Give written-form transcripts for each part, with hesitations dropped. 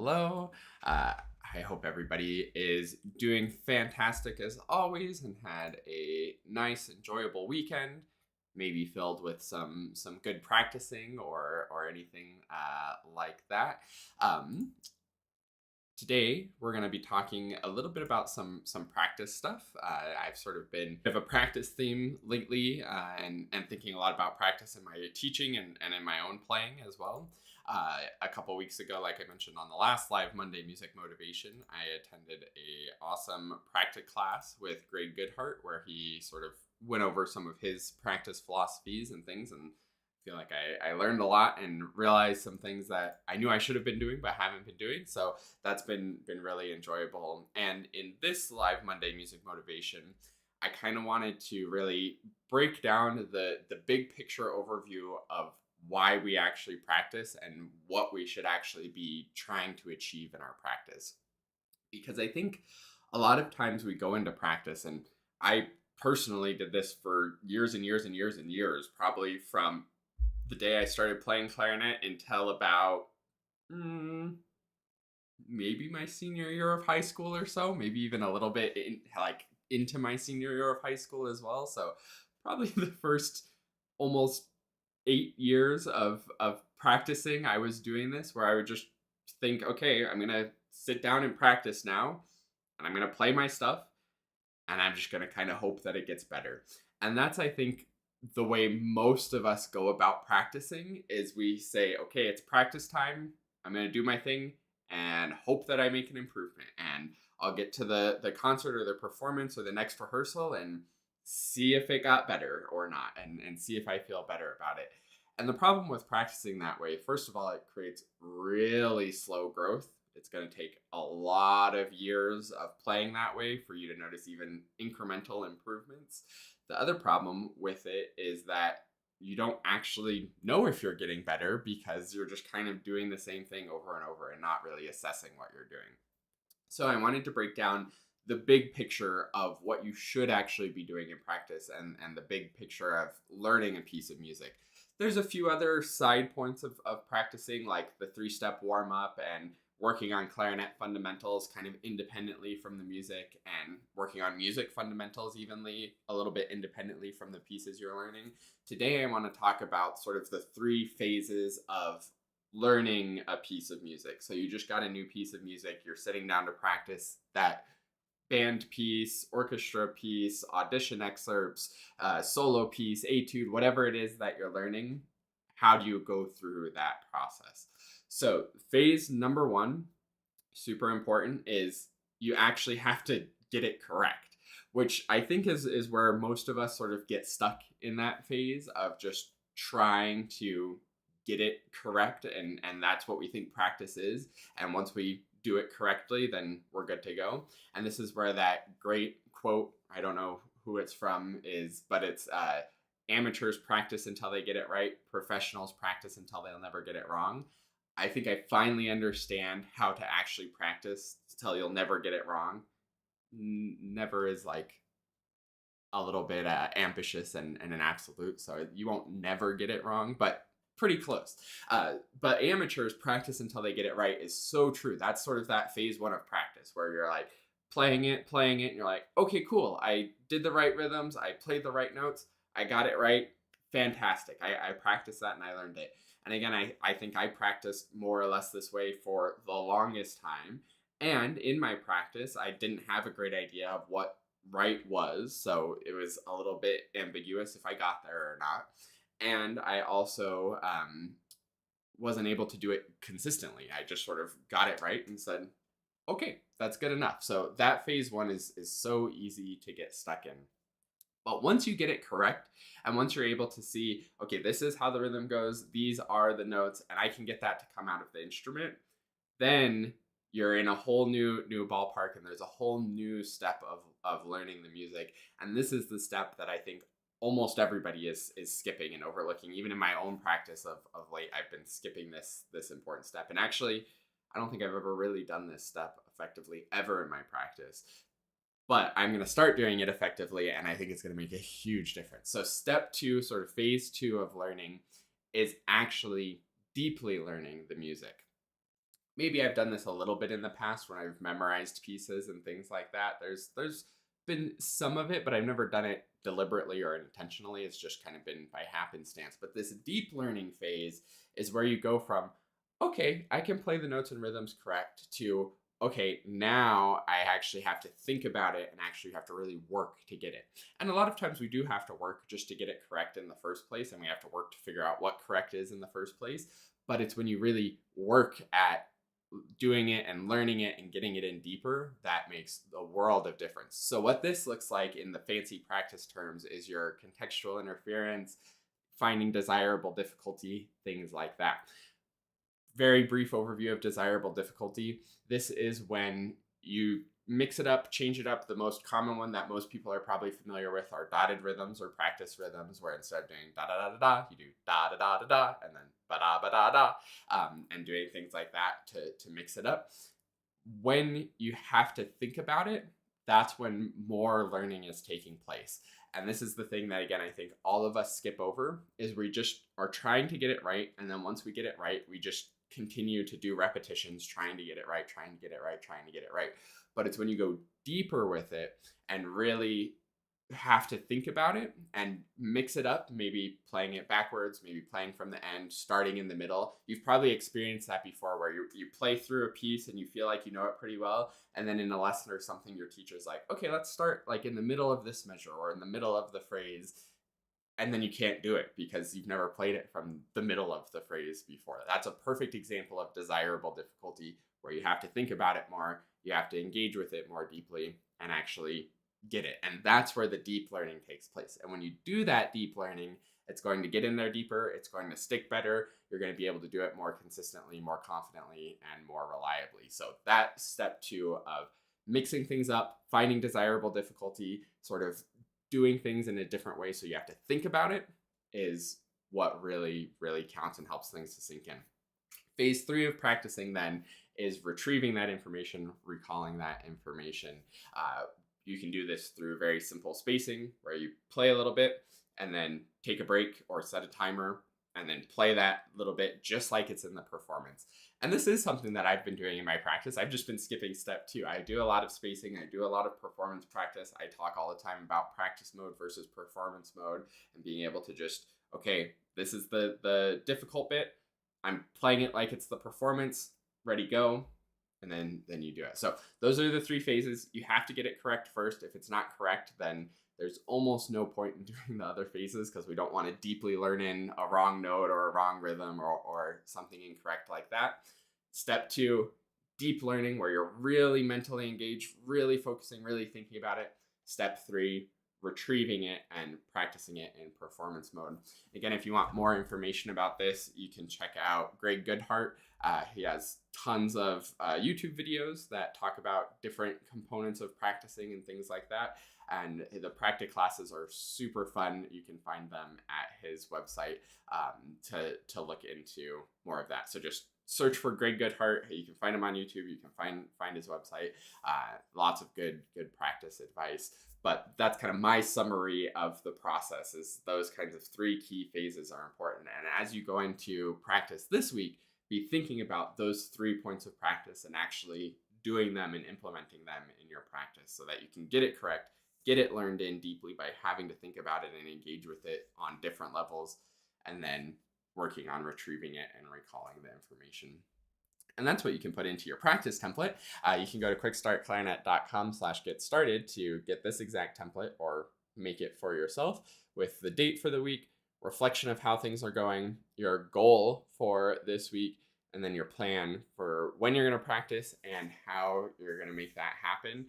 hello. Uh, I hope everybody is doing fantastic as always and had a nice, enjoyable weekend. Maybe filled with some good practicing or anything like that. Um, Today we're going to be talking a little bit about some practice stuff. I've sort of been of a practice theme lately, and thinking a lot about practice in my teaching and in my own playing as well. A couple weeks ago, like I mentioned on the last live Monday Music Motivation, I attended a awesome practice class with Greg Goodhart, where he sort of went over some of his practice philosophies and things, and feel like I learned a lot and realized some things that I knew I should have been doing but haven't been doing. So that's been really enjoyable. And in this live Monday Music Motivation, I kind of wanted to really break down the big picture overview of why we actually practice and what we should actually be trying to achieve in our practice. Because I think a lot of times we go into practice, and I personally did this for years and years and years and years, probably from the day I started playing clarinet until about maybe my senior year of high school or so, maybe even a little bit into my senior year of high school as well. So probably the first almost 8 years of practicing, I was doing this where I would just think, okay, I'm gonna sit down and practice now, and I'm gonna play my stuff, and I'm just going to kind of hope that it gets better. And that's, I think, the way most of us go about practicing is we say, okay, it's practice time. I'm going to do my thing and hope that I make an improvement. And I'll get to the concert or the performance or the next rehearsal and see if it got better or not, and see if I feel better about it. And the problem with practicing that way, first of all, it creates really slow growth. It's going to take a lot of years of playing that way for you to notice even incremental improvements. The other problem with it is that you don't actually know if you're getting better because you're just kind of doing the same thing over and over and not really assessing what you're doing. So I wanted to break down the big picture of what you should actually be doing in practice, and the big picture of learning a piece of music. There's a few other side points of practicing, like the 3-step warm up and working on clarinet fundamentals kind of independently from the music, and working on music fundamentals evenly a little bit independently from the pieces you're learning. Today, I want to talk about sort of the 3 phases of learning a piece of music. So you just got a new piece of music, you're sitting down to practice that band piece, orchestra piece, audition excerpts, solo piece, etude, whatever it is that you're learning. How do you go through that process? So, phase number 1, super important, is you actually have to get it correct, which I think is where most of us sort of get stuck in that phase of just trying to get it correct, and that's what we think practice is. And once we do it correctly, then we're good to go. And this is where that great quote, I don't know who it's from, is, but it's amateurs practice until they get it right, professionals practice until they'll never get it wrong. I think I finally understand how to actually practice till you'll never get it wrong. Never is like a little bit ambitious and an absolute, so you won't never get it wrong, but pretty close. But amateurs practice until they get it right is so true. That's sort of that phase 1 of practice where you're like playing it, and you're like, okay, cool. I did the right rhythms. I played the right notes. I got it right. Fantastic. I practiced that and I learned it. And again, I think I practiced more or less this way for the longest time. And in my practice, I didn't have a great idea of what right was. So it was a little bit ambiguous if I got there or not. And I also wasn't able to do it consistently. I just sort of got it right and said, okay, that's good enough. So that phase 1 is so easy to get stuck in. But once you get it correct, and once you're able to see, okay, this is how the rhythm goes, these are the notes, and I can get that to come out of the instrument, then you're in a whole new ballpark, and there's a whole new step of learning the music. And this is the step that I think almost everybody is skipping and overlooking. Even in my own practice of late, I've been skipping this important step. And actually, I don't think I've ever really done this step effectively ever in my practice. But I'm going to start doing it effectively, and I think it's going to make a huge difference. So step 2, sort of phase 2 of learning, is actually deeply learning the music. maybe I've done this a little bit in the past when I've memorized pieces and things like that. There's been some of it, but I've never done it deliberately or intentionally. It's just kind of been by happenstance. But this deep learning phase is where you go from, okay, I can play the notes and rhythms correct, to okay, now I actually have to think about it and actually have to really work to get it. And a lot of times we do have to work just to get it correct in the first place, and we have to work to figure out what correct is in the first place. But it's when you really work at doing it and learning it and getting it in deeper that makes a world of difference. So what this looks like in the fancy practice terms is your contextual interference, finding desirable difficulty, things like that. Very brief overview of desirable difficulty. This is when you mix it up, change it up. The most common one that most people are probably familiar with are dotted rhythms or practice rhythms, where instead of doing da da da da da, you do da da da da da, and then ba da ba da da, and doing things like that to mix it up. When you have to think about it, that's when more learning is taking place. And this is the thing that, again, I think all of us skip over, is we just are trying to get it right. And then once we get it right, we just continue to do repetitions, trying to get it right, trying to get it right, trying to get it right. But it's when you go deeper with it and really have to think about it and mix it up, maybe playing it backwards, maybe playing from the end, starting in the middle. You've probably experienced that before, where you play through a piece and you feel like you know it pretty well, and then in a lesson or something your teacher's like, okay, let's start like in the middle of this measure or in the middle of the phrase, and then you can't do it because you've never played it from the middle of the phrase before. That's a perfect example of desirable difficulty, where you have to think about it more, you have to engage with it more deeply, and actually get it. And that's where the deep learning takes place. And when you do that deep learning, it's going to get in there deeper, it's going to stick better, you're going to be able to do it more consistently, more confidently, and more reliably. So that's step 2 of mixing things up, finding desirable difficulty, sort of doing things in a different way so you have to think about it, is what really, really counts and helps things to sink in. Phase 3 of practicing then is retrieving that information, recalling that information. You can do this through very simple spacing, where you play a little bit and then take a break or set a timer and then play that little bit just like it's in the performance. And this is something that I've been doing in my practice. I've just been skipping step 2. I do a lot of spacing, I do a lot of performance practice. I talk all the time about practice mode versus performance mode, and being able to just, okay, this is the difficult bit, I'm playing it like it's the performance, ready, go, and then you do it. So those are the 3 phases. You have to get it correct first. If it's not correct, then there's almost no point in doing the other phases, because we don't want to deeply learn in a wrong note or a wrong rhythm or something incorrect like that. Step 2, deep learning, where you're really mentally engaged, really focusing, really thinking about it. Step 3, retrieving it and practicing it in performance mode. Again, if you want more information about this, you can check out Greg Goodhart. He has tons of YouTube videos that talk about different components of practicing and things like that. And the practice classes are super fun. You can find them at his website to look into more of that. So just search for Greg Goodhart. You can find him on YouTube. You can find his website. Lots of good practice advice. But that's kind of my summary of the process, is those kinds of 3 key phases are important. And as you go into practice this week, be thinking about those 3 points of practice and actually doing them and implementing them in your practice, so that you can get it correct, get it learned in deeply by having to think about it and engage with it on different levels, and then working on retrieving it and recalling the information. And that's what you can put into your practice template. You can go to quickstartclarinet.com/get started to get this exact template, or make it for yourself, with the date for the week, reflection of how things are going, your goal for this week, and then your plan for when you're going to practice and how you're going to make that happen.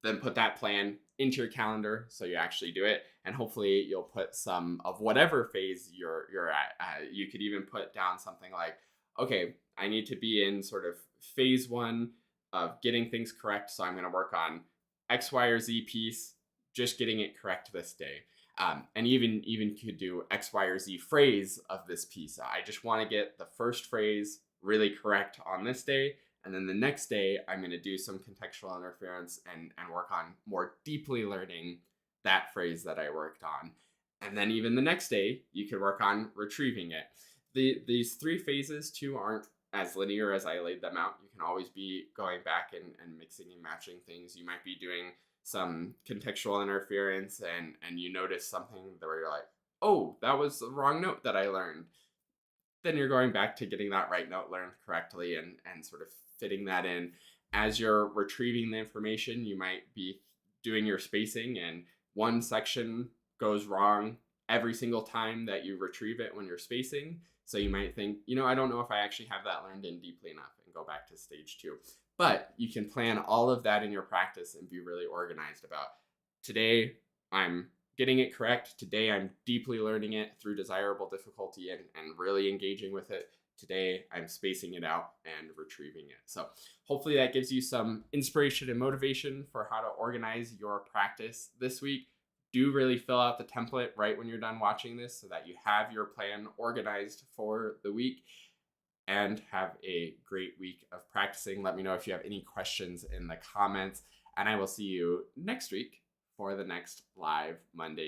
Then put that plan into your calendar so you actually do it, and hopefully you'll put some of whatever phase you're at. You could even put down something like, okay, I need to be in sort of phase 1 of getting things correct, so I'm going to work on X, Y, or Z piece, just getting it correct this day. And even could do X, Y, or Z phrase of this piece. I just want to get the first phrase really correct on this day, and then the next day I'm going to do some contextual interference and work on more deeply learning that phrase that I worked on. And then even the next day you could work on retrieving it. These 3 phases too aren't as linear as I laid them out. You can always be going back and mixing and matching things. You might be doing some contextual interference and you notice something where you're like, oh, that was the wrong note that I learned. Then you're going back to getting that right note learned correctly and sort of fitting that in. As you're retrieving the information, you might be doing your spacing and one section goes wrong every single time that you retrieve it when you're spacing. So you might think, I don't know if I actually have that learned in deeply enough and go back to stage 2. But you can plan all of that in your practice and be really organized about today I'm getting it correct. Today I'm deeply learning it through desirable difficulty and really engaging with it. Today I'm spacing it out and retrieving it. So hopefully that gives you some inspiration and motivation for how to organize your practice this week. Do really fill out the template right when you're done watching this so that you have your plan organized for the week, and have a great week of practicing. Let me know if you have any questions in the comments, and I will see you next week for the next live Monday